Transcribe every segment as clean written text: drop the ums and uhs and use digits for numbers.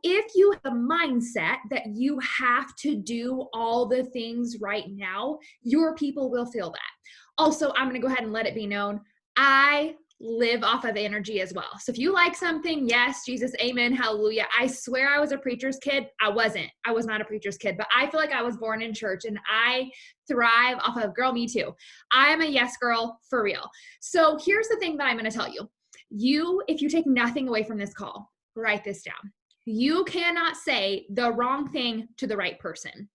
if you have a mindset that you have to do all the things right now, your people will feel that. Also, I'm going to go ahead and let it be known, I live off of energy as well. So if you like something, yes, Jesus, amen, hallelujah. I swear I was a preacher's kid. I wasn't. I was not a preacher's kid, but I feel like I was born in church and I thrive off of, girl, me too. I am a yes girl for real. So here's the thing that I'm going to tell you. If you take nothing away from this call, write this down. You cannot say the wrong thing to the right person.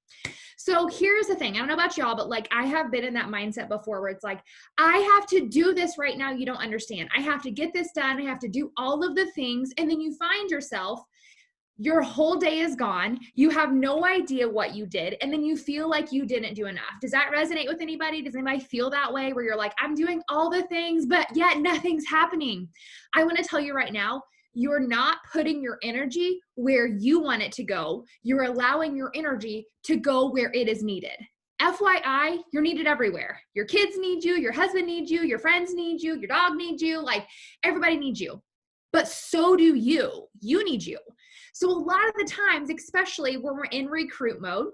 So here's the thing. I don't know about y'all, but like I have been in that mindset before where it's like, I have to do this right now. You don't understand. I have to get this done. I have to do all of the things. And then you find yourself, your whole day is gone. You have no idea what you did. And then you feel like you didn't do enough. Does that resonate with anybody? Does anybody feel that way where you're like, I'm doing all the things, but yet nothing's happening? I want to tell you right now, you're not putting your energy where you want it to go. You're allowing your energy to go where it is needed. FYI, you're needed everywhere. Your kids need you, your husband needs you, your friends need you, your dog needs you, like everybody needs you. But so do you. You need you. So a lot of the times, especially when we're in recruit mode,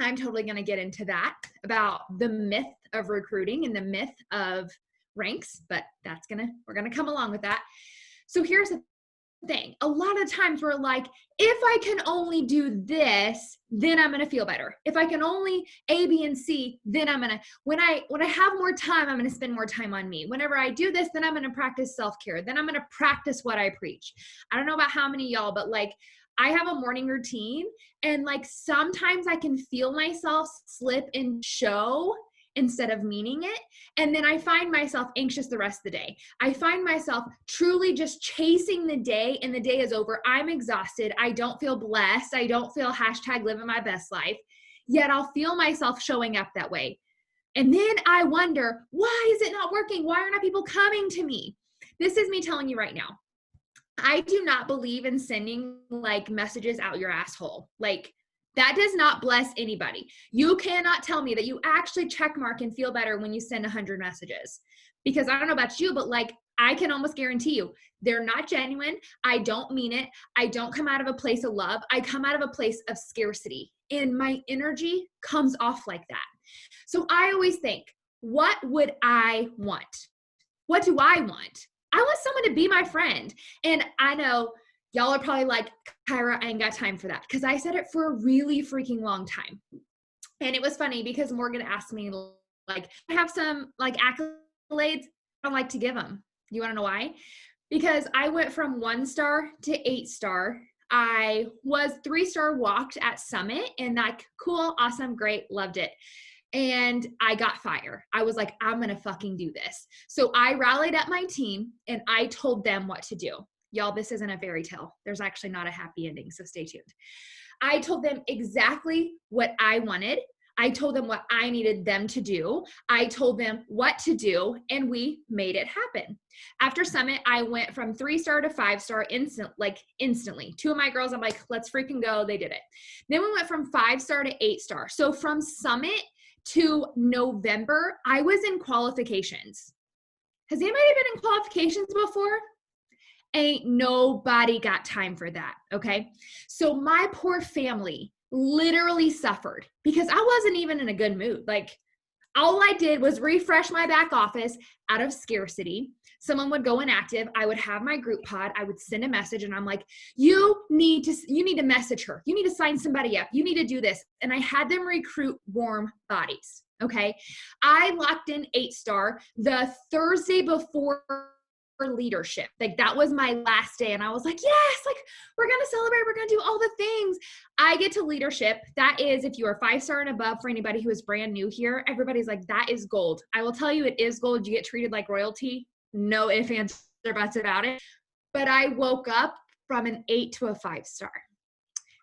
I'm totally going to get into that about the myth of recruiting and the myth of ranks, but we're going to come along with that. So here's the thing. A lot of times we're like, if I can only do this, then I'm going to feel better. If I can only A, B, and C, then I'm going to, when I have more time, I'm going to spend more time on me. Whenever I do this, then I'm going to practice self-care. Then I'm going to practice what I preach. I don't know about how many of y'all, but like I have a morning routine and like sometimes I can feel myself slip and show instead of meaning it. And then I find myself anxious the rest of the day. I find myself truly just chasing the day and the day is over. I'm exhausted. I don't feel blessed. I don't feel #living my best life. Yet I'll feel myself showing up that way. And then I wonder, why is it not working? Why are not people coming to me? This is me telling you right now. I do not believe in sending like messages out your asshole. Like, that does not bless anybody. You cannot tell me that you actually check mark and feel better when you send 100 messages. Because I don't know about you, but like I can almost guarantee you, they're not genuine. I don't mean it. I don't come out of a place of love. I come out of a place of scarcity. And my energy comes off like that. So I always think, what would I want? What do I want? I want someone to be my friend. And I know y'all are probably like, Kyra, I ain't got time for that. Because I said it for a really freaking long time. And it was funny because Morgan asked me, like, I have some like accolades. I don't like to give them. You want to know why? Because I went from 1-star to 8-star. I was 3-star walked at Summit and like, cool, awesome, great, loved it. And I got fire. I was like, I'm going to fucking do this. So I rallied up my team and I told them what to do. Y'all, this isn't a fairy tale. There's actually not a happy ending, so stay tuned. I told them exactly what I wanted. I told them what I needed them to do. I told them what to do, and we made it happen. After Summit, I went from 3-star to 5-star instantly. 2 of my girls, I'm like, let's freaking go. They did it. Then we went from 5-star to 8-star. So from Summit to November, I was in qualifications. Has anybody been in qualifications before? Ain't nobody got time for that, okay? So my poor family literally suffered because I wasn't even in a good mood. Like, all I did was refresh my back office out of scarcity. Someone would go inactive. I would have my group pod. I would send a message and I'm like, you need to message her. You need to sign somebody up. You need to do this. And I had them recruit warm bodies, okay? I locked in 8-star the Thursday before leadership. Like that was my last day. And I was like, yes, like we're going to celebrate. We're going to do all the things. I get to leadership. That is, if you are 5-star and above, for anybody who is brand new here, everybody's like, that is gold. I will tell you, it is gold. You get treated like royalty. No ifs, ands, or buts about it. But I woke up from an 8 to a 5-star.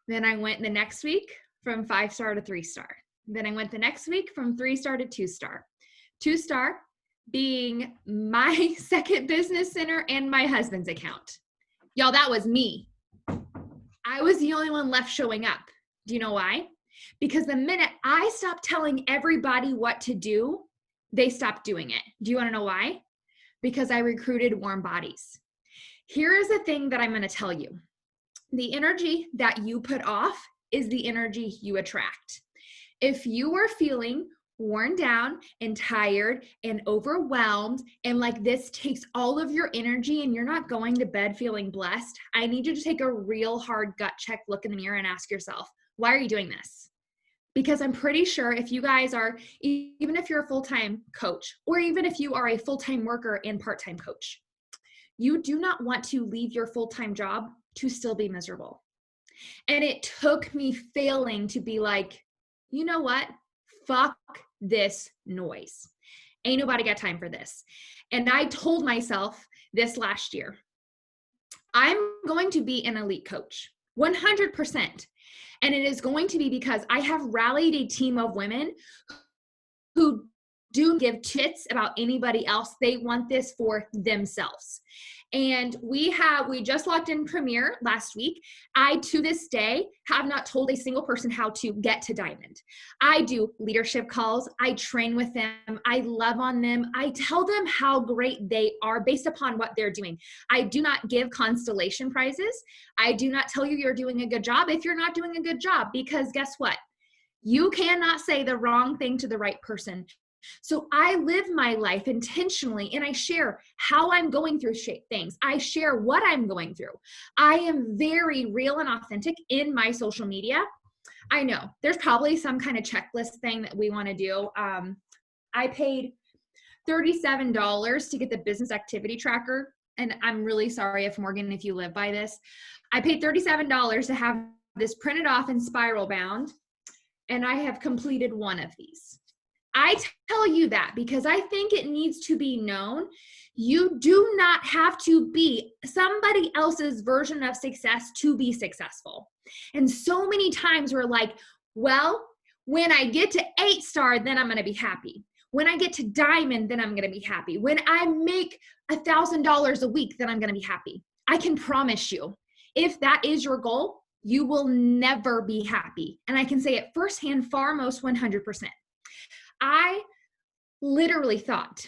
Then I went the next week from 5-star to 3-star. Then I went the next week from 3-star to 2-star. 2-star being my second business center and my husband's account. Y'all, that was me. I was the only one left showing up. Do you know why? Because the minute I stopped telling everybody what to do, they stopped doing it. Do you want to know why? Because I recruited warm bodies. Here is the thing that I'm going to tell you. The energy that you put off is the energy you attract. If you are feeling worn down and tired and overwhelmed and like this takes all of your energy and you're not going to bed feeling blessed, I need you to take a real hard gut check, look in the mirror and ask yourself, why are you doing this? Because I'm pretty sure if you guys are, even if you're a full-time coach, or even if you are a full-time worker and part-time coach, you do not want to leave your full-time job to still be miserable. And it took me failing to be like, you know what? Fuck this noise. Ain't nobody got time for this. And I told myself this last year, I'm going to be an elite coach, 100%. And it is going to be because I have rallied a team of women who do give tits about anybody else. They want this for themselves. And we just locked in Premier last week. I, to this day, have not told a single person how to get to Diamond. I do leadership calls. I train with them. I love on them. I tell them how great they are based upon what they're doing. I do not give constellation prizes. I do not tell you you're doing a good job if you're not doing a good job, because guess what? You cannot say the wrong thing to the right person. So I live my life intentionally and I share how I'm going through things. I share what I'm going through. I am very real and authentic in my social media. I know there's probably some kind of checklist thing that we want to do. I paid $37 to get the business activity tracker. And I'm really sorry if Morgan, if you live by this, I paid $37 to have this printed off and spiral bound. And I have completed one of these. I tell you that because I think it needs to be known. You do not have to be somebody else's version of success to be successful. And so many times we're like, well, when I get to 8-star, then I'm going to be happy. When I get to Diamond, then I'm going to be happy. When I make $1,000 a week, then I'm going to be happy. I can promise you, if that is your goal, you will never be happy. And I can say it firsthand, foremost, 100%. I literally thought,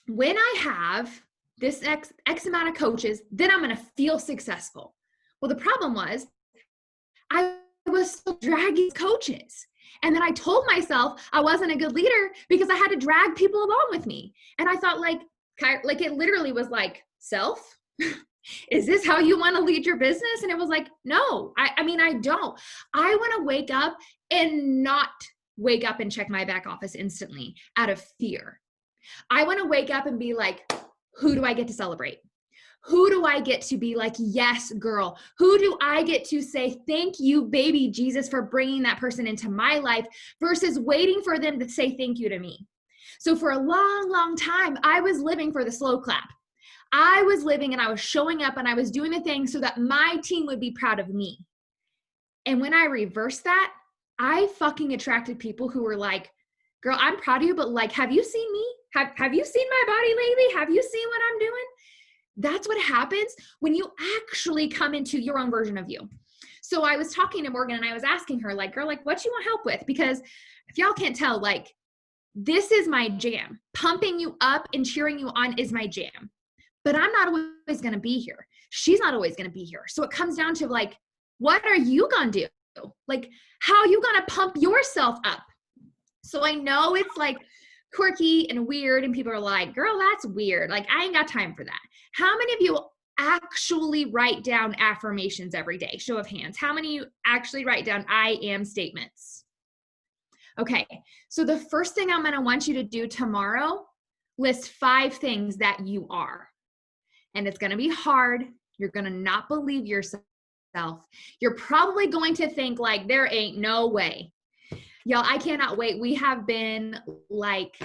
when I have this X amount of coaches, then I'm going to feel successful. Well, the problem was I was still dragging coaches. And then I told myself I wasn't a good leader because I had to drag people along with me. And I thought like it literally was like, self, is this how you want to lead your business? And it was like, no, I mean, I don't. I want to wake up and not wake up and check my back office instantly out of fear. I want to wake up and be like, who do I get to celebrate? Who do I get to be like, yes, girl? Who do I get to say, thank you, baby Jesus, for bringing that person into my life versus waiting for them to say thank you to me? So for a long, long time, I was living for the slow clap. I was living and I was showing up and I was doing the things so that my team would be proud of me. And when I reversed that, I fucking attracted people who were like, girl, I'm proud of you, but like, have you seen me? Have you seen my body lately? Have you seen what I'm doing? That's what happens when you actually come into your own version of you. So I was talking to Morgan and I was asking her like, girl, like what you want help with? Because if y'all can't tell, like, this is my jam. Pumping you up and cheering you on is my jam. But I'm not always going to be here. She's not always going to be here. So it comes down to like, what are you going to do? Like, how are you going to pump yourself up? So I know it's like quirky and weird and people are like, girl, that's weird. Like, I ain't got time for that. How many of you actually write down affirmations every day? Show of hands. How many of you actually write down I am statements? Okay. So the first thing I'm going to want you to do tomorrow, list 5 things that you are. And it's going to be hard. You're going to not believe yourself. You're probably going to think like, there ain't no way. Y'all, I cannot wait. We have been like,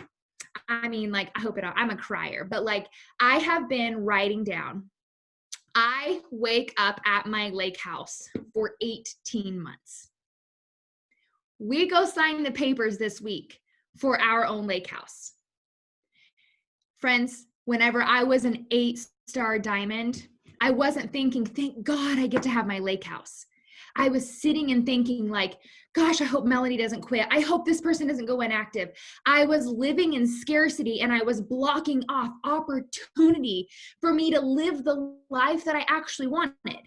I mean, like, I hope I'm a crier, but like, I have been writing down. I wake up at my lake house for 18 months. We go sign the papers this week for our own lake house. Friends, whenever I was an 8-star diamond, I wasn't thinking, thank God I get to have my lake house. I was sitting and thinking like, gosh, I hope Melanie doesn't quit. I hope this person doesn't go inactive. I was living in scarcity and I was blocking off opportunity for me to live the life that I actually wanted.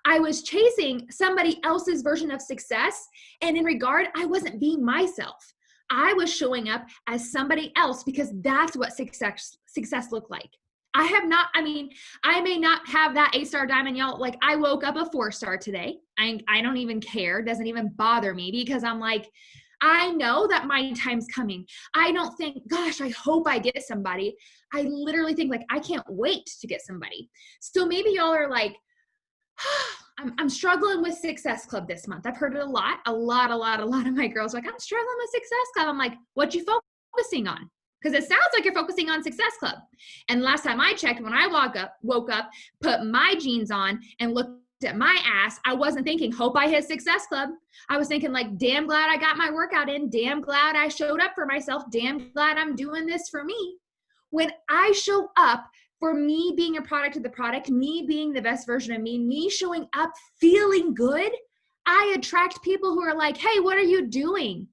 I was chasing somebody else's version of success. And in regard, I wasn't being myself. I was showing up as somebody else because that's what success looked like. I may not have that 8-star diamond, y'all. Like, I woke up a 4-star today. I don't even care. It doesn't even bother me because I'm like, I know that my time's coming. I don't think, gosh, I hope I get somebody. I literally think like, I can't wait to get somebody. So maybe y'all are like, I'm struggling with Success Club this month. I've heard it a lot of my girls are like, I'm struggling with Success Club. I'm like, what you focusing on? Because it sounds like you're focusing on Success Club. And last time I checked, when I woke up, put my jeans on and looked at my ass, I wasn't thinking, hope I hit Success Club. I was thinking like, damn glad I got my workout in. Damn glad I showed up for myself. Damn glad I'm doing this for me. When I show up for me being a product of the product, me being the best version of me showing up feeling good, I attract people who are like, hey, what are you doing?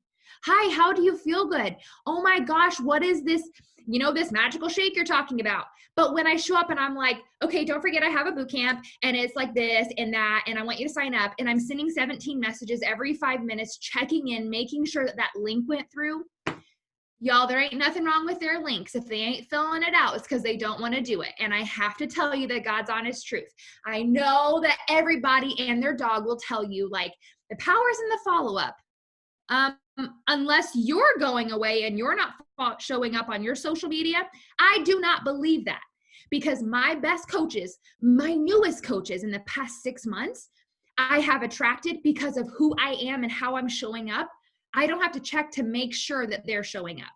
Hi, how do you feel good? Oh my gosh, what is this, this magical shake you're talking about? But when I show up and I'm like, okay, don't forget I have a boot camp and it's like this and that, and I want you to sign up, and I'm sending 17 messages every 5 minutes, checking in, making sure that link went through. Y'all, there ain't nothing wrong with their links. If they ain't filling it out, it's because they don't want to do it. And I have to tell you that God's honest truth. I know that everybody and their dog will tell you, like, the power's in the follow-up. Unless you're going away and you're not showing up on your social media, I do not believe that. Because my best coaches, my newest coaches in the past 6 months, I have attracted because of who I am and how I'm showing up. I don't have to check to make sure that they're showing up.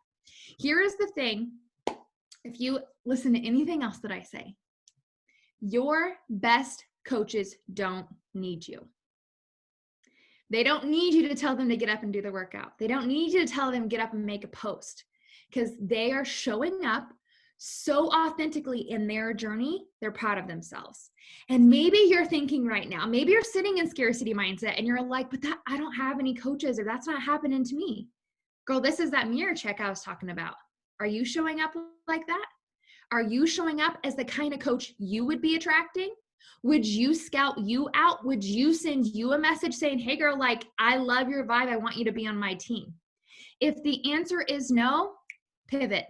Here is the thing. If you listen to anything else that I say, your best coaches don't need you. They don't need you to tell them to get up and do the workout. They don't need you to tell them get up and make a post, because they are showing up so authentically in their journey. They're proud of themselves. And maybe you're thinking right now, maybe you're sitting in scarcity mindset and you're like, but I don't have any coaches, or that's not happening to me. Girl, this is that mirror check I was talking about. Are you showing up like that? Are you showing up as the kind of coach you would be attracting? Would you scout you out? Would you send you a message saying, hey girl, like, I love your vibe. I want you to be on my team. If the answer is no, pivot.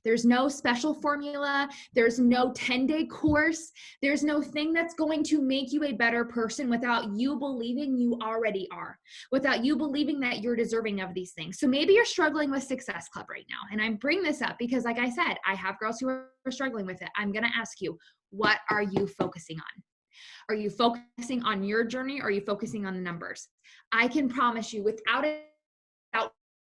There's no special formula. There's no 10-day course. There's no thing that's going to make you a better person without you believing you already are, without you believing that you're deserving of these things. So maybe you're struggling with Success Club right now. And I bring this up because, like I said, I have girls who are struggling with it. I'm going to ask you, what are you focusing on? Are you focusing on your journey, or are you focusing on the numbers? I can promise you, without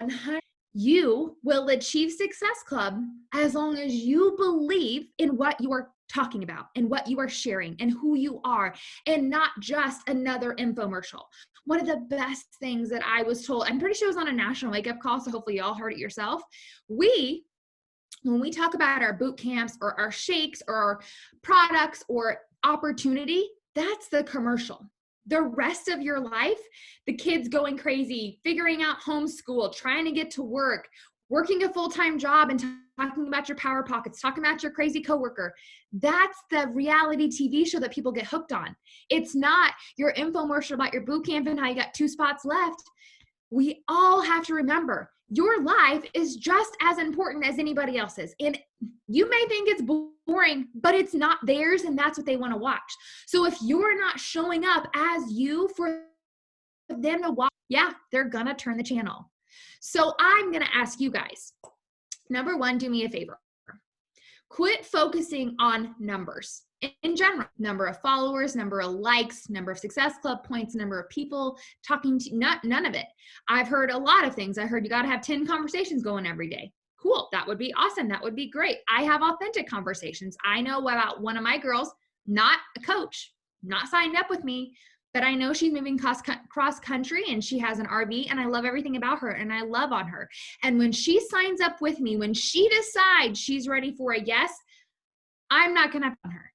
100%, you will achieve Success Club as long as you believe in what you are talking about and what you are sharing and who you are, and not just another infomercial. One of the best things that I was told, I'm pretty sure it was on a national wake-up call, so hopefully y'all heard it yourself. When we talk about our boot camps or our shakes or our products or opportunity, that's the commercial. The rest of your life, the kids going crazy, figuring out homeschool, trying to get to work, working a full-time job, and talking about your power pockets, talking about your crazy coworker. That's the reality TV show that people get hooked on. It's not your infomercial about your boot camp and how you got 2 spots left. We all have to remember, your life is just as important as anybody else's. And you may think it's boring, but it's not theirs, and that's what they want to watch. So if you're not showing up as you for them to watch, yeah, they're going to turn the channel. So I'm going to ask you guys, number one, do me a favor. Quit focusing on numbers in general. Number of followers, number of likes, number of Success Club points, number of people talking to, none of it. I've heard a lot of things. I heard you got to have 10 conversations going every day. Cool. That would be awesome. That would be great. I have authentic conversations. I know about one of my girls, not a coach, not signed up with me, but I know she's moving cross country and she has an RV, and I love everything about her and I love on her. And when she signs up with me, when she decides she's ready for a yes, I'm not going to have on her.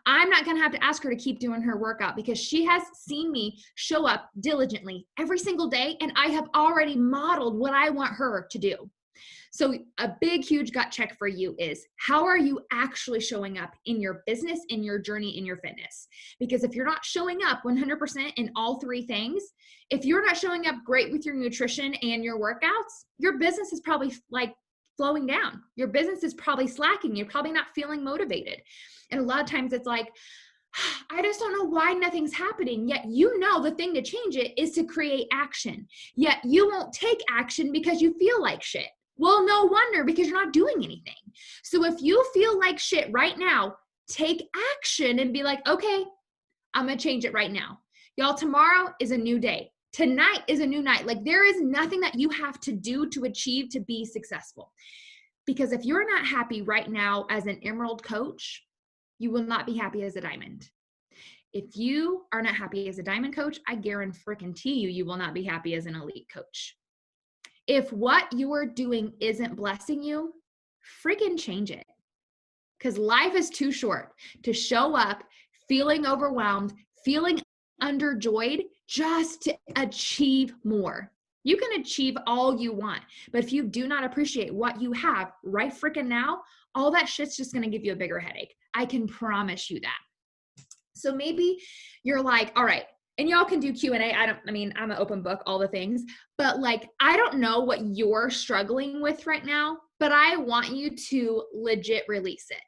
I'm not going to have to ask her to keep doing her workout, because she has seen me show up diligently every single day, and I have already modeled what I want her to do. So a big, huge gut check for you is, how are you actually showing up in your business, in your journey, in your fitness? Because if you're not showing up 100% in all three things, if you're not showing up great with your nutrition and your workouts, your business is probably like flowing down. Your business is probably slacking. You're probably not feeling motivated. And a lot of times it's like, I just don't know why nothing's happening. Yet you know the thing to change it is to create action. Yet you won't take action because you feel like shit. Well, no wonder, because you're not doing anything. So if you feel like shit right now, take action and be like, okay, I'm going to change it right now. Y'all, tomorrow is a new day. Tonight is a new night. Like, there is nothing that you have to do to achieve to be successful. Because if you're not happy right now as an emerald coach, you will not be happy as a diamond. If you are not happy as a diamond coach, I guarantee you, you will not be happy as an elite coach. If what you are doing isn't blessing you, freaking change it. Because life is too short to show up feeling overwhelmed, feeling underjoyed just to achieve more. You can achieve all you want, but if you do not appreciate what you have right freaking now, all that shit's just going to give you a bigger headache. I can promise you that. So maybe you're like, all right, and y'all can do Q&A. I'm an open book, all the things, but like, I don't know what you're struggling with right now, but I want you to legit release it.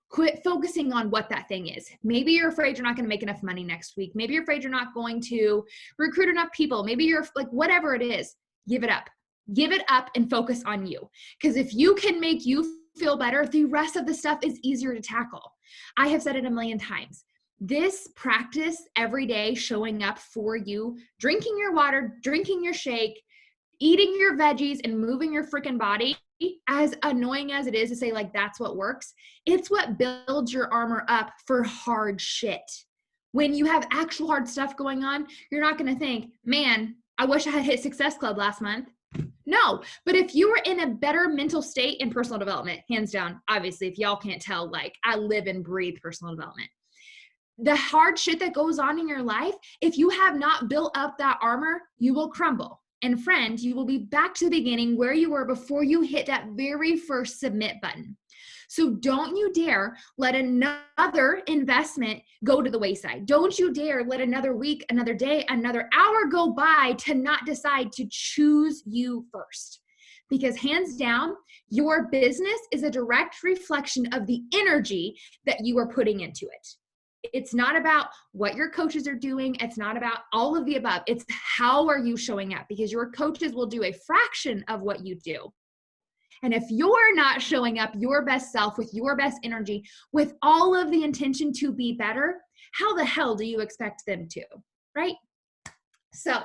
Quit focusing on what that thing is. Maybe you're afraid you're not going to make enough money next week. Maybe you're afraid you're not going to recruit enough people. Maybe you're like, whatever it is, give it up. Give it up and focus on you. Because if you can make you feel better, the rest of the stuff is easier to tackle. I have said it a million times. This practice every day, showing up for you, drinking your water, drinking your shake, eating your veggies, and moving your freaking body, as annoying as it is to say like that's what works, it's what builds your armor up for hard shit. When you have actual hard stuff going on, you're not going to think, man, I wish I had hit Success Club last month. No, but if you were in a better mental state in personal development, hands down, obviously, if y'all can't tell, like I live and breathe personal development. The hard shit that goes on in your life, if you have not built up that armor, you will crumble. And friend, you will be back to the beginning where you were before you hit that very first submit button. So don't you dare let another investment go to the wayside. Don't you dare let another week, another day, another hour go by to not decide to choose you first. Because hands down, your business is a direct reflection of the energy that you are putting into it. It's not about what your coaches are doing. It's not about all of the above. It's how are you showing up, because your coaches will do a fraction of what you do. And if you're not showing up your best self with your best energy, with all of the intention to be better, how the hell do you expect them to, right? So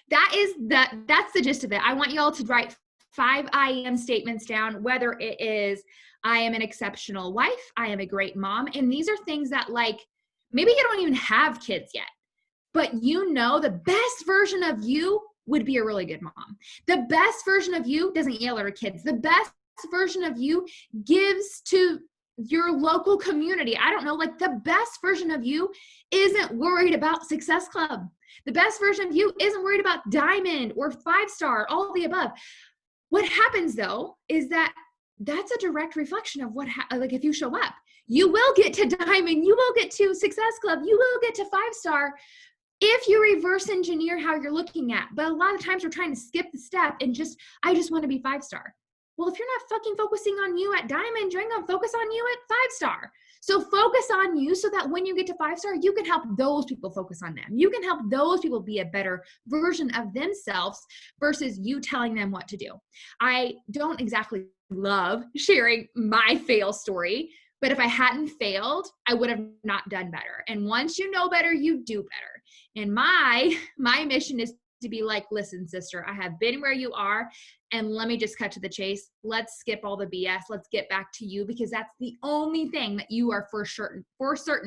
that's the gist of it. I want you all to write 5 I am statements down, whether it is, I am an exceptional wife, I am a great mom. And these are things that, like, maybe you don't even have kids yet, but you know the best version of you would be a really good mom. The best version of you doesn't yell at her kids. The best version of you gives to your local community. I don't know, like the best version of you isn't worried about Success Club. The best version of you isn't worried about Diamond or 5-star, all of the above. What happens though is that that's a direct reflection of like if you show up. You will get to Diamond, you will get to Success Club, you will get to 5-star if you reverse engineer how you're looking at. But a lot of times we're trying to skip the step and I just want to be 5-star. Well, if you're not fucking focusing on you at Diamond, you're going to focus on you at 5-star. So focus on you so that when you get to 5-star, you can help those people focus on them. You can help those people be a better version of themselves versus you telling them what to do. I don't exactly love sharing my fail story, but if I hadn't failed, I would have not done better. And once you know better, you do better. And my mission is to be like, listen, sister, I have been where you are, and let me just cut to the chase. Let's skip all the BS. Let's get back to you, because that's the only thing that you are for certain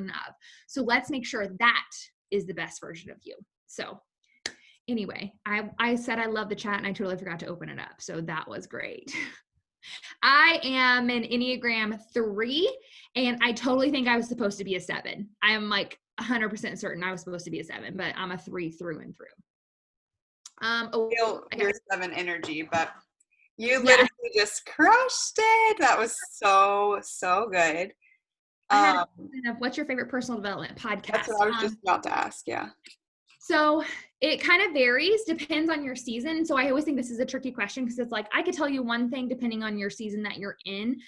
of. So let's make sure that is the best version of you. So anyway, I said I love the chat and I totally forgot to open it up. So that was great. I am an Enneagram 3, and I totally think I was supposed to be a 7. I am like 100% certain I was supposed to be a 7, but I'm a 3 through and through. Feel your 7 energy, but You Yes. literally just crushed it. That was so, so good. I had a Um, question of what's your favorite personal development that's podcast? what I was just about to ask. Yeah. So it kind of varies, depends on your season. So I always think this is a tricky question because it's like I could tell you one thing depending on your season that you're in.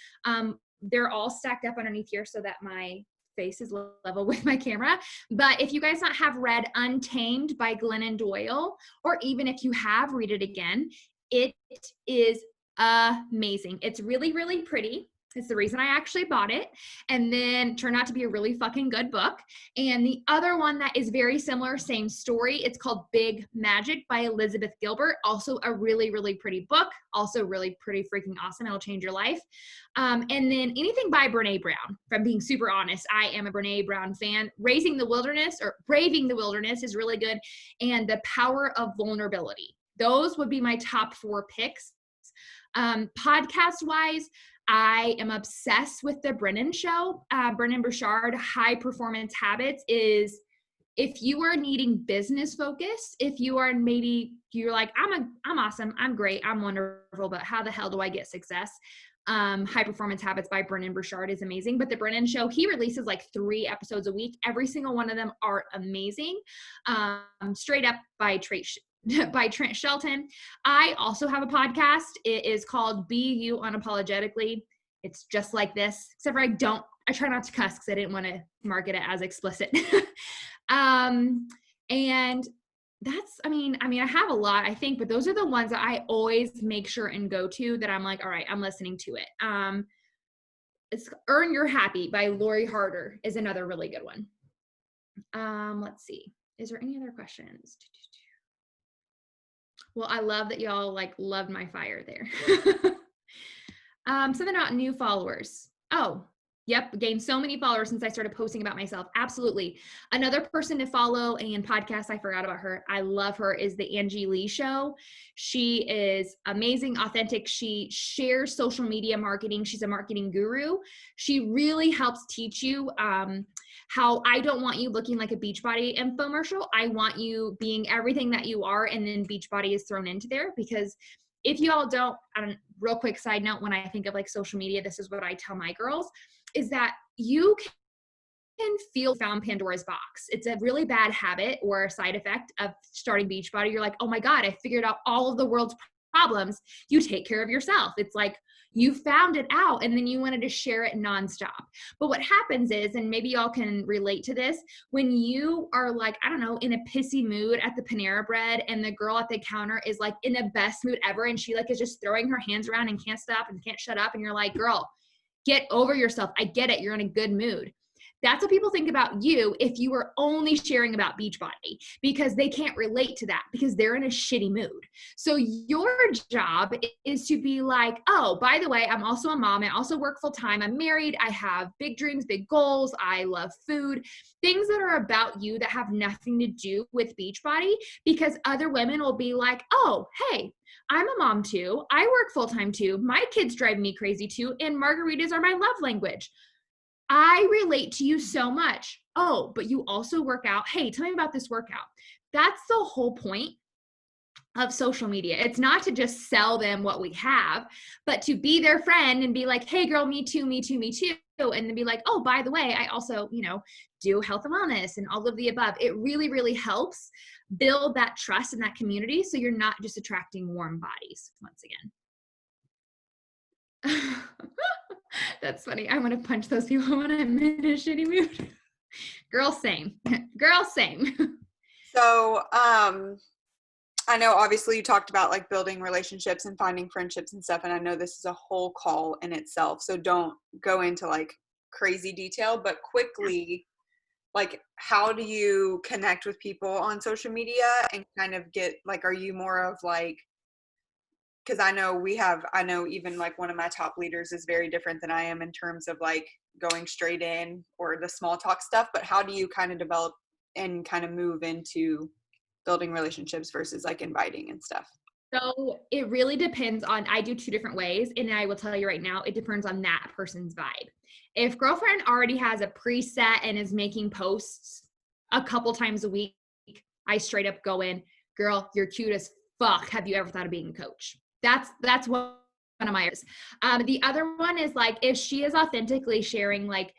They're all stacked up underneath here so that my face is level with my camera. But if you guys not have read Untamed by Glennon Doyle, or even if you have, read it again, it is amazing. It's really, really pretty. It's the reason I actually bought it, and then turned out to be a really fucking good book. And the other one that is very similar, same story, it's called Big Magic by Elizabeth Gilbert. Also a really, really pretty book. Also really pretty freaking awesome. It'll change your life. And then anything by Brene Brown. If I'm being super honest, I am a Brene Brown fan. Raising the Wilderness or Braving the Wilderness is really good. And The Power of Vulnerability. Those would be my top 4 picks. Podcast wise, I am obsessed with the Brennan show. Brennan Burchard, High Performance Habits is, if you are needing business focus, if you are maybe you're like, I'm awesome, I'm great, I'm wonderful, but how the hell do I get success? High Performance Habits by Brennan Burchard is amazing. But the Brennan show, he releases like 3 episodes a week. Every single one of them are amazing. Straight up by Trent Shelton. I also have a podcast. It is called Be You Unapologetically. It's just like this, except for I try not to cuss because I didn't want to market it as explicit. And that's, I have a lot, I think, but those are the ones that I always make sure and go to that I'm like, all right, I'm listening to it. It's Earn Your Happy by Lori Harder is another really good one. Let's see. Is there any other questions? Well, I love that y'all like loved my fire there. Something about new followers. Oh, yep. Gained so many followers since I started posting about myself. Absolutely. Another person to follow and podcast, I forgot about her, I love her, is the Angie Lee Show. She is amazing, authentic. She shares social media marketing. She's a marketing guru. She really helps teach you how I don't want you looking like a Beachbody infomercial. I want you being everything that you are, and then Beachbody is thrown into there. Because if you all don't, real quick side note, when I think of like social media, this is what I tell my girls, is that you can feel found Pandora's box. It's a really bad habit or a side effect of starting Beachbody. You're like, oh my God, I figured out all of the world's problems. You take care of yourself. It's like you found it out and then you wanted to share it nonstop. But what happens is, and maybe y'all can relate to this, when you are like, I don't know, in a pissy mood at the Panera Bread and the girl at the counter is like in the best mood ever and she like is just throwing her hands around and can't stop and can't shut up, and you're like, girl, get over yourself. I get it. You're in a good mood. That's what people think about you if you were only sharing about Beachbody, because they can't relate to that because they're in a shitty mood. So your job is to be like, oh, by the way, I'm also a mom. I also work full time. I'm married. I have big dreams, big goals. I love food, things that are about you that have nothing to do with Beachbody, because other women will be like, oh, hey, I'm a mom too. I work full time too. My kids drive me crazy too. And margaritas are my love language. I relate to you so much. Oh, but you also work out. Hey, tell me about this workout. That's the whole point of social media. It's not to just sell them what we have, but to be their friend and be like, hey girl, me too, me too, me too. And then be like, oh, by the way, I also, do health and wellness and all of the above. It really, really helps build that trust in that community. So you're not just attracting warm bodies once again. That's funny. I want to punch those people when I'm in a shitty mood. Girl, same. Girl, same. So, I know obviously you talked about like building relationships and finding friendships and stuff. And I know this is a whole call in itself. So don't go into like crazy detail, but quickly, like, how do you connect with people on social media and kind of get like, are you more of like, because I know even like one of my top leaders is very different than I am in terms of like going straight in or the small talk stuff, but how do you kind of develop and kind of move into building relationships versus like inviting and stuff? So it really depends on, I do 2 different ways. And I will tell you right now, it depends on that person's vibe. If girlfriend already has a preset and is making posts a couple times a week, I straight up go in, girl, you're cute as fuck. Have you ever thought of being a coach? That's one of my others. The other one is like if she is authentically sharing like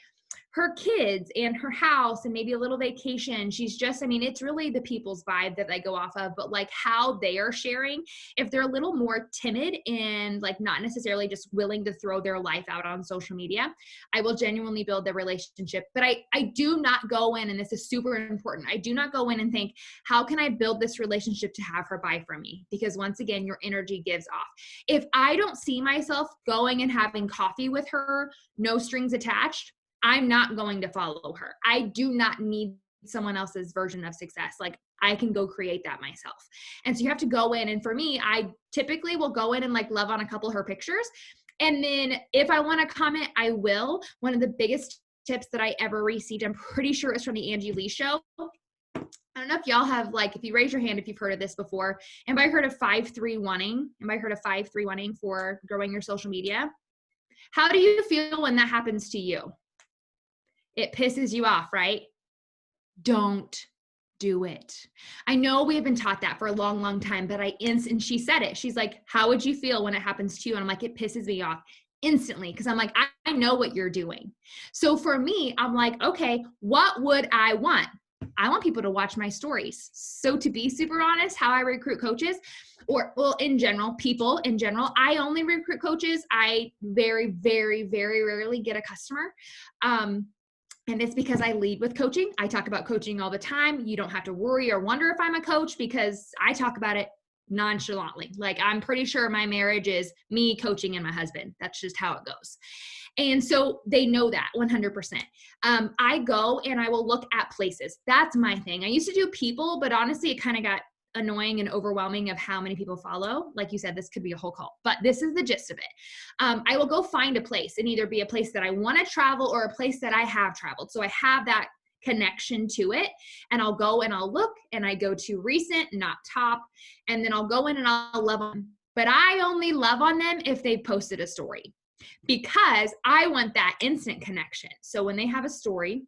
her kids and her house and maybe a little vacation. She's just, I mean, it's really the people's vibe that I go off of, but like how they are sharing, if they're a little more timid and like not necessarily just willing to throw their life out on social media, I will genuinely build their relationship. But I do not go in, and this is super important, I do not go in and think, how can I build this relationship to have her buy from me? Because once again, your energy gives off. If I don't see myself going and having coffee with her, no strings attached, I'm not going to follow her. I do not need someone else's version of success. Like I can go create that myself. And so you have to go in. And for me, I typically will go in and like love on a couple of her pictures. And then if I want to comment, I will. One of the biggest tips that I ever received, I'm pretty sure it's from the Angie Lee show. I don't know if y'all have, like, if you raise your hand if you've heard of this before. Anybody heard of 5-3-1ing? Anybody heard of 5-3-1ing for growing your social media? How do you feel when that happens to you? It pisses you off, right? Don't do it. I know we have been taught that for a long, long time, but and she said it. She's like, how would you feel when it happens to you? And I'm like, it pisses me off instantly. Cause I'm like, I know what you're doing. So for me, I'm like, okay, what would I want? I want people to watch my stories. So to be super honest, how I recruit coaches, or well, in general, people in general, I only recruit coaches. I very, very, very rarely get a customer. And it's because I lead with coaching. I talk about coaching all the time. You don't have to worry or wonder if I'm a coach because I talk about it nonchalantly. Like I'm pretty sure my marriage is me coaching and my husband. That's just how it goes. And so they know that 100%. I go and I will look at places. That's my thing. I used to do people, but honestly, it kind of got annoying and overwhelming of how many people follow. Like you said, this could be a whole call, but this is the gist of it. I will go find a place and either be a place that I want to travel or a place that I have traveled. So I have that connection to it, and I'll go and I'll look, and I go to recent, not top, and then I'll go in and I'll love on them. But I only love on them if they posted a story, because I want that instant connection. So when they have a story,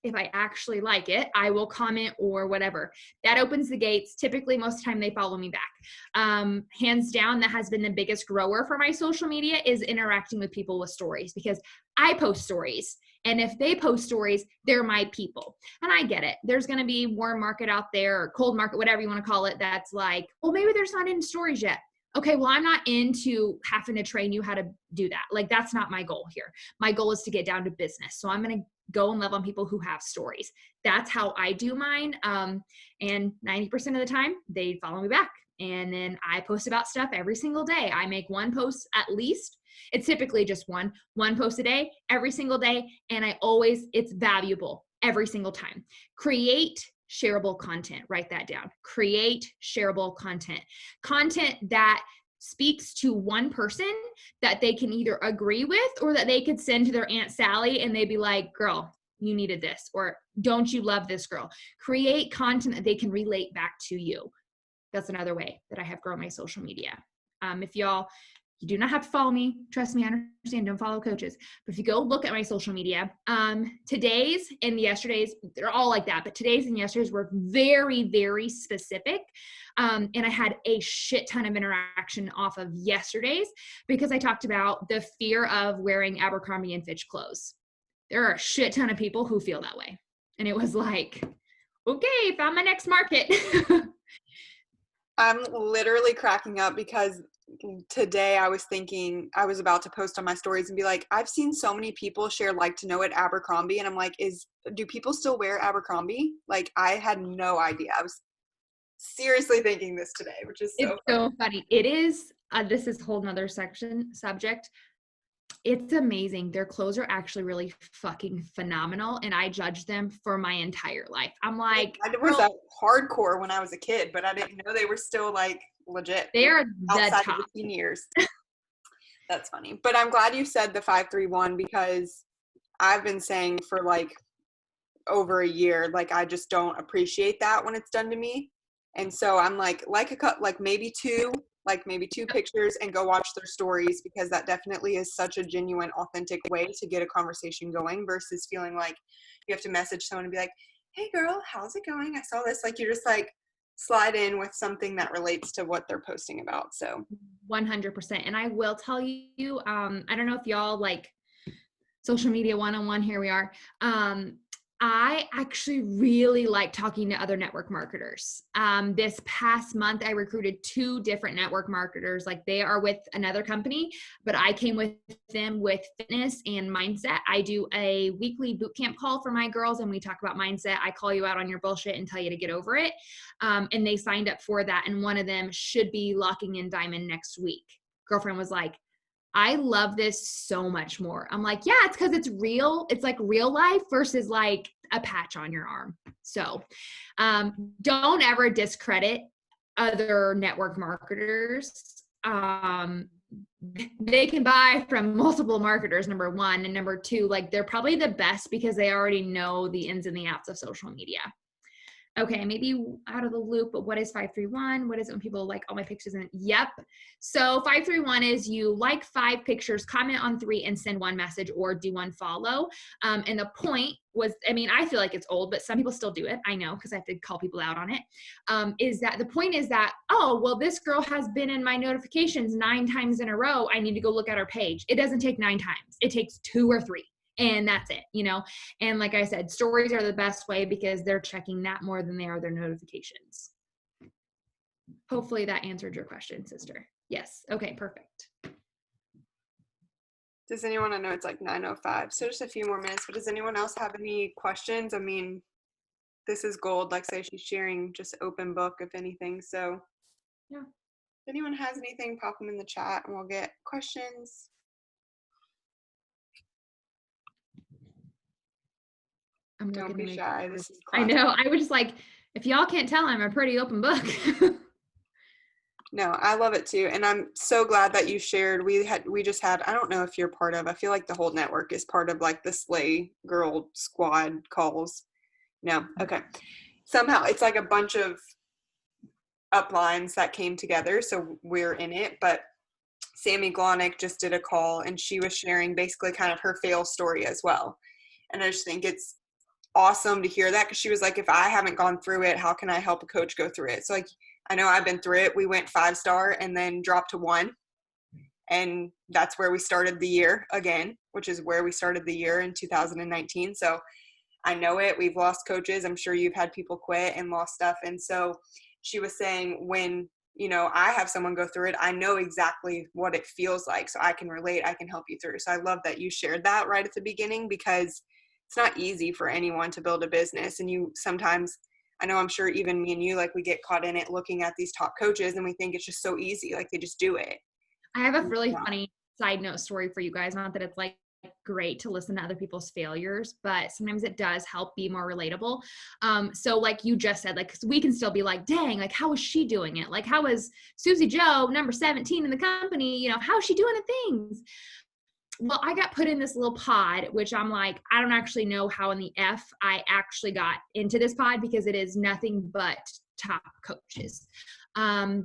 if I actually like it, I will comment or whatever. That opens the gates. Typically, most of the time they follow me back. Hands down, that has been the biggest grower for my social media is interacting with people with stories, because I post stories. And if they post stories, they're my people. And I get it. There's going to be warm market out there, or cold market, whatever you want to call it. That's like, well, maybe there's not in stories yet. Okay, well, I'm not into having to train you how to do that. Like, that's not my goal here. My goal is to get down to business. So I'm going to go and love on people who have stories. That's how I do mine. And 90% of the time, they follow me back. And then I post about stuff every single day. I make one post at least. It's typically just one post a day, every single day. And it's valuable every single time. Create shareable content. Write that down. Create shareable content. Content that speaks to one person that they can either agree with or that they could send to their Aunt Sally and they'd be like, girl, you needed this, or don't you love this girl? Create content that they can relate back to you. That's another way that I have grown my social media. You do not have to follow me. Trust me, I understand. Don't follow coaches. But if you go look at my social media, today's and yesterday's, they're all like that. But today's and yesterday's were very, very specific. And I had a shit ton of interaction off of yesterday's because I talked about the fear of wearing Abercrombie and Fitch clothes. There are a shit ton of people who feel that way. And it was like, okay, found my next market. I'm literally cracking up because today I was thinking I was about to post on my stories and be like, I've seen so many people share like to know at Abercrombie, and I'm like, do people still wear Abercrombie? Like, I had no idea. I was seriously thinking this today, which is so it's so funny. It is this is a whole nother subject. It's amazing. Their clothes are actually really fucking phenomenal, and I judge them for my entire life. I'm like, I was that hardcore when I was a kid, but I didn't know they were still like legit. They are outside the top. of the teen years. That's funny. But I'm glad you said the 5-3-1 because I've been saying for like over a year, like I just don't appreciate that when it's done to me. And so I'm like maybe two pictures and go watch their stories, because that definitely is such a genuine, authentic way to get a conversation going versus feeling like you have to message someone and be like, hey girl, how's it going? I saw this. Like, you're just like, slide in with something that relates to what they're posting about. So 100%. And I will tell you, I don't know if y'all like social media one-on-one, here we are. I actually really like talking to other network marketers. This past month, I recruited 2 different network marketers. Like they are with another company, but I came with them with fitness and mindset. I do a weekly boot camp call for my girls and we talk about mindset. I call you out on your bullshit and tell you to get over it. And they signed up for that. And one of them should be locking in Diamond next week. Girlfriend was like, I love this so much more. I'm like, yeah, it's because it's real. It's like real life versus like a patch on your arm. So don't ever discredit other network marketers. They can buy from multiple marketers, number one. And number two, like they're probably the best because they already know the ins and the outs of social media. Okay, maybe out of the loop, but what is 531? What is it when people like all my pictures in it? Yep. So 531 is you like 5 pictures, comment on 3 and send 1 message or do 1 follow. And the point was, I mean, I feel like it's old, but some people still do it. I know, because I have to call people out on it. Is that the point is that, oh, well, this girl has been in my notifications 9 times in a row. I need to go look at her page. It doesn't take 9 times. It takes 2 or 3. And that's it, you know? And like I said, stories are the best way because they're checking that more than they are their notifications. Hopefully that answered your question, sister. Yes. Okay, perfect. does anyone, I know it's like 9:05, so just a few more minutes, but does anyone else have any questions? I mean, this is gold. Like say she's sharing just open book, if anything. So yeah. If anyone has anything, pop them in the chat and we'll get questions. Don't be shy. This is classic. I know. I was just like, if y'all can't tell, I'm a pretty open book. No, I love it too. And I'm so glad that you shared. We just had, I don't know if you're part of, I feel like the whole network is part of like the Slay Girl Squad calls. No. Okay. Somehow it's like a bunch of uplines that came together. So we're in it, but Sammy Glonick just did a call and she was sharing basically kind of her fail story as well. And I just think it's awesome to hear that because she was like, if I haven't gone through it, how can I help a coach go through it? So like, I know I've been through it. We went 5-star and then dropped to 1. And that's where we started the year again, which is where we started the year in 2019. So I know it. We've lost coaches. I'm sure you've had people quit and lost stuff. And so she was saying when, you know, I have someone go through it, I know exactly what it feels like. So I can relate. I can help you through. So I love that you shared that right at the beginning because it's not easy for anyone to build a business. And you sometimes, I know I'm sure even me and you, like we get caught in it looking at these top coaches and we think it's just so easy. Like they just do it. I have a really funny side note story for you guys. Not that it's like great to listen to other people's failures, but sometimes it does help be more relatable. So like you just said, like, 'cause we can still be like, dang, like how is she doing it? Like how is Susie Joe, number 17 in the company, you know, how is she doing the things? Well, I got put in this little pod, which I'm like, I don't actually know how in the F I actually got into this pod because it is nothing but top coaches.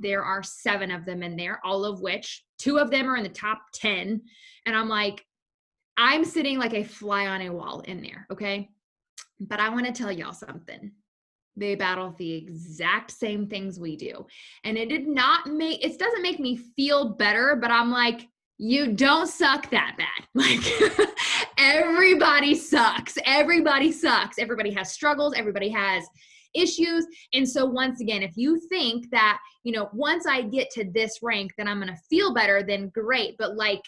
There are 7 of them in there, all of which 2 of them are in the top 10. And I'm like, I'm sitting like a fly on a wall in there. Okay. But I want to tell y'all something. They battle the exact same things we do. And it doesn't make me feel better, but I'm like, you don't suck that bad. Like everybody sucks. Everybody sucks. Everybody has struggles. Everybody has issues. And so once again, if you think that, you know, once I get to this rank, then I'm going to feel better, then great. But like,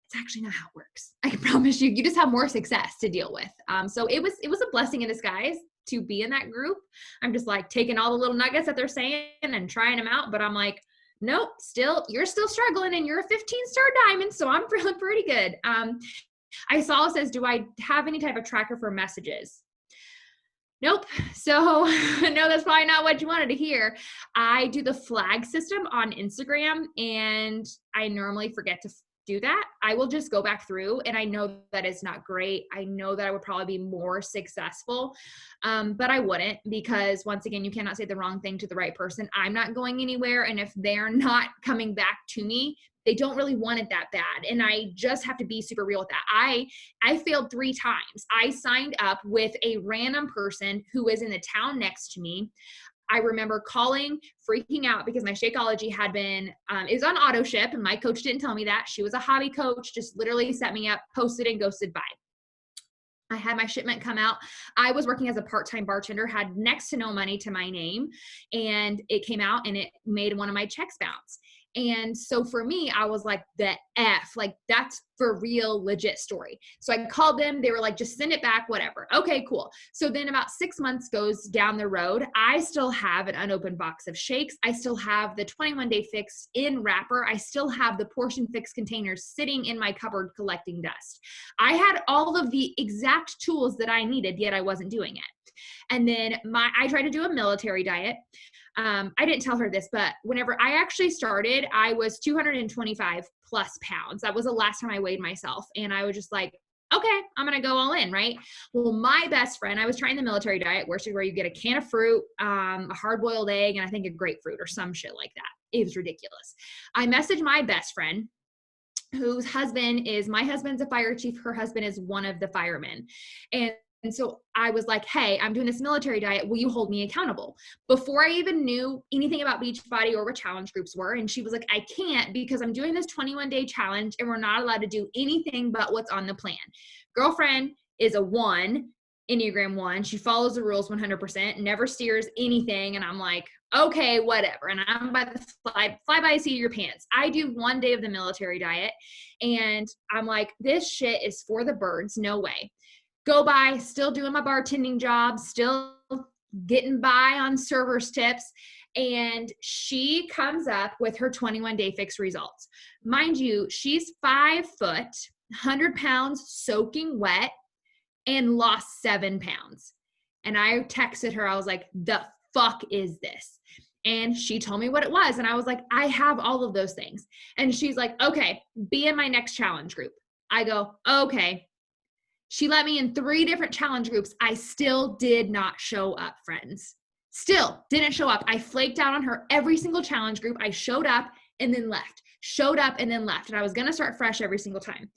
it's actually not how it works. I can promise you, you just have more success to deal with. So it was a blessing in disguise to be in that group. I'm just like taking all the little nuggets that they're saying and trying them out. But I'm like, nope, you're still struggling and you're a 15-star diamond. So I'm feeling pretty good. I saw it says, do I have any type of tracker for messages? Nope. So no, that's probably not what you wanted to hear. I do the flag system on Instagram and I normally forget to do that. I will just go back through and I know that it's not great. I know that I would probably be more successful, but I wouldn't because once again, you cannot say the wrong thing to the right person. I'm not going anywhere. And if they're not coming back to me, they don't really want it that bad. And I just have to be super real with that. I failed 3 times. I signed up with a random person who was in the town next to me. I remember calling, freaking out because my Shakeology had been, it was on auto ship, and my coach didn't tell me that. She was a hobby coach, just literally set me up, posted and ghosted by. I had my shipment come out. I was working as a part-time bartender, had next to no money to my name, and it came out and it made one of my checks bounce. And so for me, I was like, the F, like that's for real, legit story. So I called them. They were like, just send it back, whatever. Okay, cool. So then about 6 months goes down the road. I still have an unopened box of shakes. I still have the 21-day fix in wrapper. I still have the portion fix containers sitting in my cupboard collecting dust. I had all of the exact tools that I needed, yet I wasn't doing it. And then I tried to do a military diet. I didn't tell her this, but whenever I actually started, I was 225 plus pounds. That was the last time I weighed myself. And I was just like, okay, I'm going to go all in, right? Well, my best friend, I was trying the military diet, where you get a can of fruit, a hard-boiled egg, and I think a grapefruit or some shit like that. It was ridiculous. I messaged my best friend, whose husband is, my husband's a fire chief. Her husband is one of the firemen. And so I was like, hey, I'm doing this military diet. Will you hold me accountable? Before I even knew anything about Beachbody or what challenge groups were. And she was like, I can't, because I'm doing this 21-day challenge and we're not allowed to do anything but what's on the plan. Girlfriend is a 1, Enneagram 1. She follows the rules 100%, never steers anything. And I'm like, okay, whatever. And I'm by the fly by the seat of your pants. I do 1 day of the military diet and I'm like, this shit is for the birds. No way. Go by, still doing my bartending job, still getting by on server's tips. And she comes up with her 21-day fix results. Mind you, she's 5 foot, 100 pounds soaking wet, and lost 7 pounds. And I texted her, I was like, the fuck is this? And she told me what it was. And I was like, I have all of those things. And she's like, okay, be in my next challenge group. I go, okay. She let me in 3 different challenge groups. I still did not show up, friends. Still didn't show up. I flaked out on her every single challenge group. I showed up and then left. Showed up and then left. And I was going to start fresh every single time.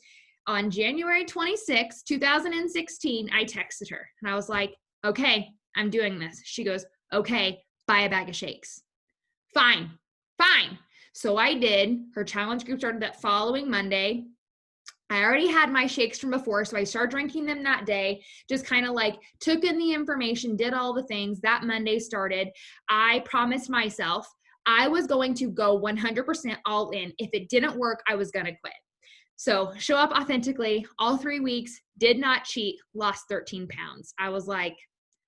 On January 26, 2016, I texted her. And I was like, okay, I'm doing this. She goes, okay, buy a bag of shakes. Fine. So I did. Her challenge group started that following Monday. I already had my shakes from before, so I started drinking them that day, just kind of like took in the information, did all the things. That Monday started. I promised myself I was going to go 100% all in. If it didn't work, I was going to quit. So show up authentically all 3 weeks, did not cheat, lost 13 pounds. I was like,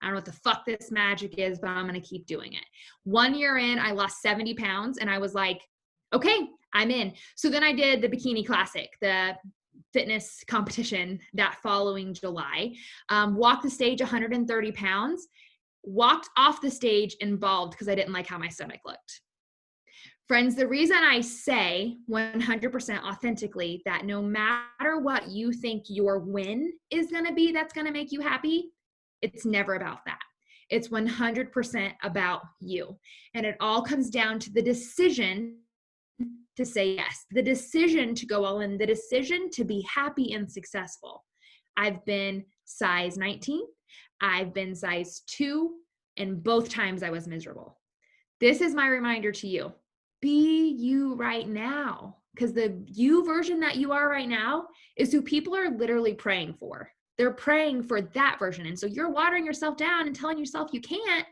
I don't know what the fuck this magic is, but I'm going to keep doing it. 1 year in, I lost 70 pounds and I was like, okay, I'm in. So then I did the Bikini Classic, the fitness competition that following July, walked the stage 130 pounds, walked off the stage and bawled because I didn't like how my stomach looked. Friends, the reason I say 100% authentically that no matter what you think your win is going to be that's going to make you happy, it's never about that. It's 100% about you. And it all comes down to the decision to say yes, the decision to go all in, the decision to be happy and successful. I've been size 19, I've been size 2, and both times I was miserable. This is my reminder to you. Be you right now, because the you version that you are right now is who people are literally praying for. They're praying for that version. And so you're watering yourself down and telling yourself you can't,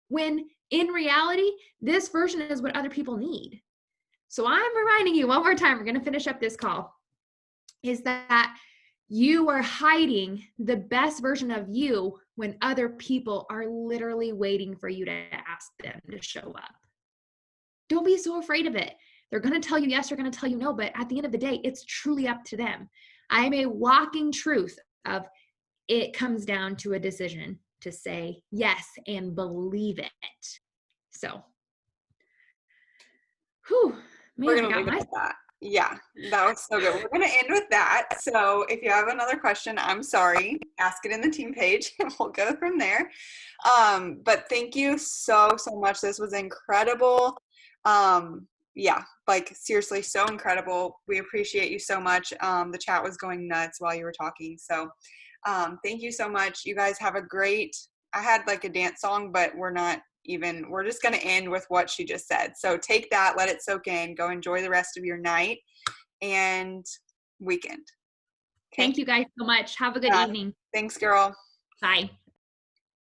when in reality, this version is what other people need. So I'm reminding you one more time, we're going to finish up this call, is that you are hiding the best version of you when other people are literally waiting for you to ask them to show up. Don't be so afraid of it. They're going to tell you yes, they're going to tell you no, but at the end of the day, it's truly up to them. I am a walking truth of it comes down to a decision to say yes and believe it. So, whew. Man, We're going to leave it at that. Yeah, that was so good. We're going to end with that. So if you have another question, I'm sorry, ask it in the team page and we'll go from there. But thank you so much. This was incredible. Yeah, like seriously, so incredible. We appreciate you so much. The chat was going nuts while you were talking. So thank you so much. You guys have a great, I had like a dance song, but we're not even, we're just going to end with what she just said. So take that, let it soak in, go enjoy the rest of your night and weekend. Okay. Thank you guys so much. Have a good evening. Thanks, girl. Bye.